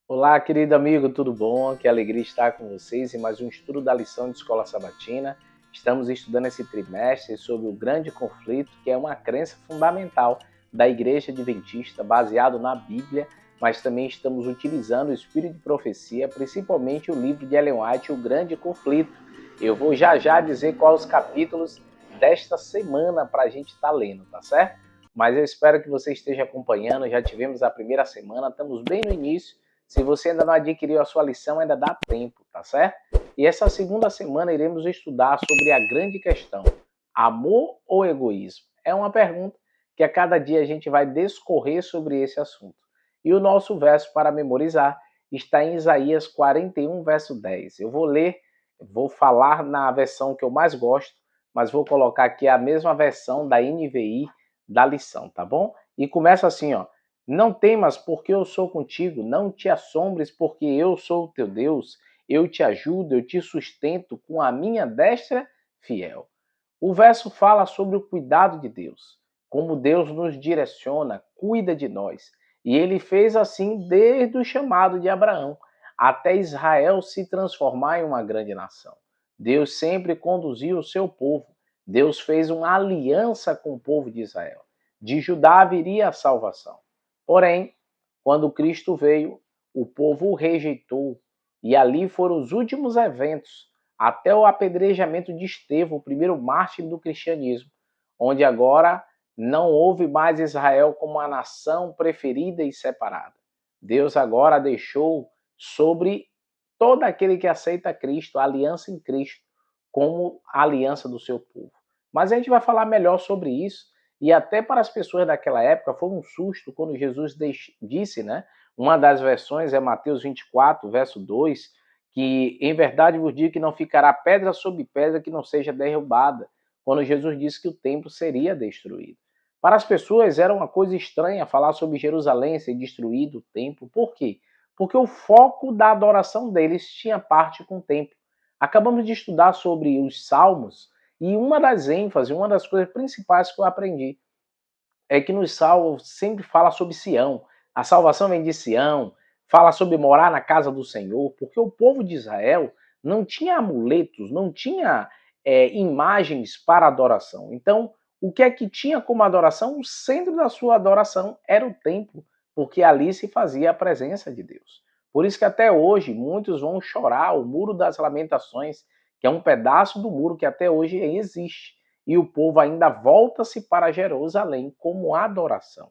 Olá, querido amigo, tudo bom? Que alegria estar com vocês em mais um estudo da lição de Escola Sabatina. Estamos estudando esse trimestre sobre o grande conflito, que é uma crença fundamental da Igreja Adventista, baseado na Bíblia, mas também estamos utilizando o Espírito de Profecia, principalmente o livro de Ellen White, O Grande Conflito. Eu vou já dizer quais os capítulos desta semana para a gente estar lendo, tá certo? Mas eu espero que você esteja acompanhando. Já tivemos a primeira semana, estamos bem no início. Se você ainda não adquiriu a sua lição, ainda dá tempo, tá certo? E essa segunda semana iremos estudar sobre a grande questão: amor ou egoísmo? É uma pergunta que a cada dia a gente vai discorrer sobre esse assunto. E o nosso verso para memorizar está em Isaías 41, verso 10. Eu vou ler, vou falar na versão que eu mais gosto, mas vou colocar aqui a mesma versão da NVI da lição, tá bom? E começa assim, ó: não temas, porque eu sou contigo, não te assombres, porque eu sou o teu Deus, eu te ajudo, eu te sustento com a minha destra fiel. O verso fala sobre o cuidado de Deus, como Deus nos direciona, cuida de nós. E ele fez assim desde o chamado de Abraão, até Israel se transformar em uma grande nação. Deus sempre conduziu o seu povo. Deus fez uma aliança com o povo de Israel. De Judá viria a salvação. Porém, quando Cristo veio, o povo o rejeitou. E ali foram os últimos eventos, até o apedrejamento de Estevão, o primeiro mártir do cristianismo, onde agora não houve mais Israel como a nação preferida e separada. Deus agora deixou sobre todo aquele que aceita Cristo, a aliança em Cristo, como a aliança do seu povo. Mas a gente vai falar melhor sobre isso, e até para as pessoas daquela época foi um susto quando Jesus disse, né? Uma das versões é Mateus 24, verso 2, que em verdade vos digo que não ficará pedra sobre pedra que não seja derrubada, quando Jesus disse que o templo seria destruído. Para as pessoas era uma coisa estranha falar sobre Jerusalém ser destruído, o templo. Por quê? Porque o foco da adoração deles tinha parte com o templo. Acabamos de estudar sobre os salmos e uma das ênfases, uma das coisas principais que eu aprendi é que nos salmos sempre fala sobre Sião. A salvação vem de Sião, fala sobre morar na casa do Senhor, porque o povo de Israel não tinha amuletos, não tinha imagens para adoração. Então, o que é que tinha como adoração? O centro da sua adoração era o templo, porque ali se fazia a presença de Deus. Por isso que até hoje muitos vão chorar o Muro das Lamentações, que é um pedaço do muro que até hoje existe. E o povo ainda volta-se para Jerusalém como adoração.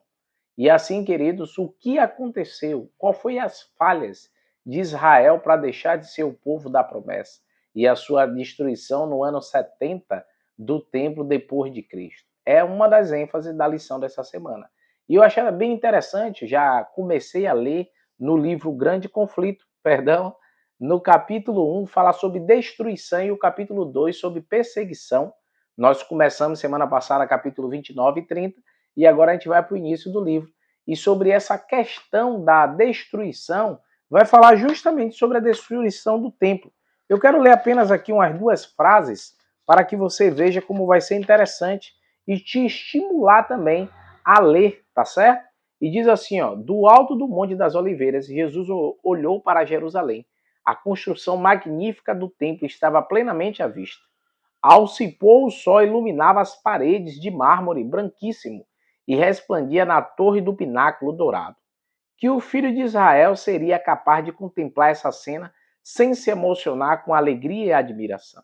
E assim, queridos, o que aconteceu? Qual foi as falhas de Israel para deixar de ser o povo da promessa? E a sua destruição no ano 70 do templo depois de Cristo. É uma das ênfases da lição dessa semana. E eu achei bem interessante, já comecei a ler no livro Grande Conflito, perdão, no capítulo 1 fala sobre destruição e o capítulo 2 sobre perseguição. Nós começamos semana passada capítulo 29 e 30 e agora a gente vai para o início do livro. E sobre essa questão da destruição, vai falar justamente sobre a destruição do templo. Eu quero ler apenas aqui umas duas frases para que você veja como vai ser interessante e te estimular também a ler, tá certo? E diz assim, ó: do alto do Monte das Oliveiras, Jesus olhou para Jerusalém. A construção magnífica do templo estava plenamente à vista. Ao se pôr o sol, iluminava as paredes de mármore branquíssimo e resplendia na torre do pináculo dourado. Que o filho de Israel seria capaz de contemplar essa cena sem se emocionar com alegria e admiração.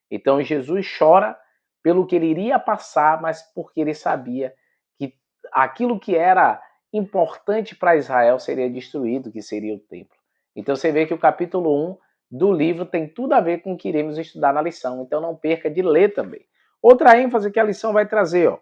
Então Jesus chora pelo que ele iria passar, mas porque ele sabia que aquilo que era importante para Israel seria destruído, que seria o templo. Então você vê que o capítulo 1 do livro tem tudo a ver com o que iremos estudar na lição, então não perca de ler também. Outra ênfase que a lição vai trazer, ó.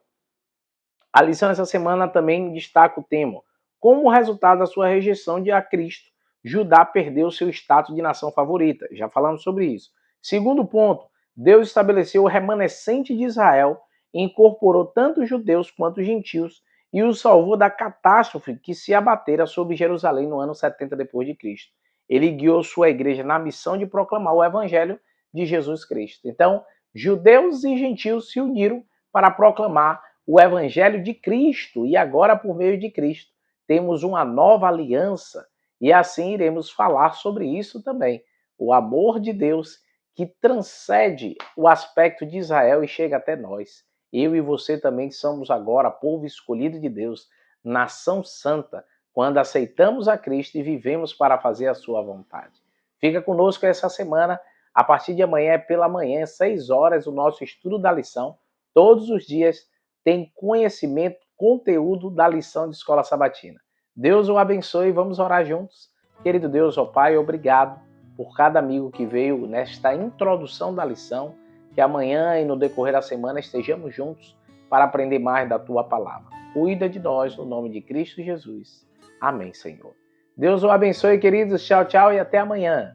A lição essa semana também destaca o tema: como resultado da sua rejeição de a Cristo, Judá perdeu seu status de nação favorita. Já falamos sobre isso. Segundo ponto, Deus estabeleceu o remanescente de Israel, incorporou tanto os judeus quanto os gentios e os salvou da catástrofe que se abatera sobre Jerusalém no ano 70 depois de Cristo. Ele guiou sua igreja na missão de proclamar o evangelho de Jesus Cristo. Então, judeus e gentios se uniram para proclamar o evangelho de Cristo, e agora por meio de Cristo temos uma nova aliança, E assim iremos falar sobre isso também. O amor de Deus que transcende o aspecto de Israel e chega até nós. Eu e você também somos agora povo escolhido de Deus, nação santa, quando aceitamos a Cristo e vivemos para fazer a sua vontade. Fica conosco essa semana. A partir de amanhã, pela manhã, 6 horas, o nosso estudo da lição. Todos os dias tem conhecimento, conteúdo da lição de Escola Sabatina. Deus o abençoe e vamos orar juntos. Querido Deus, ó Pai, obrigado por cada amigo que veio nesta introdução da lição. Que amanhã e no decorrer da semana estejamos juntos para aprender mais da Tua palavra. Cuida de nós, no nome de Cristo Jesus. Amém, Senhor. Deus o abençoe, queridos. Tchau, tchau e até amanhã.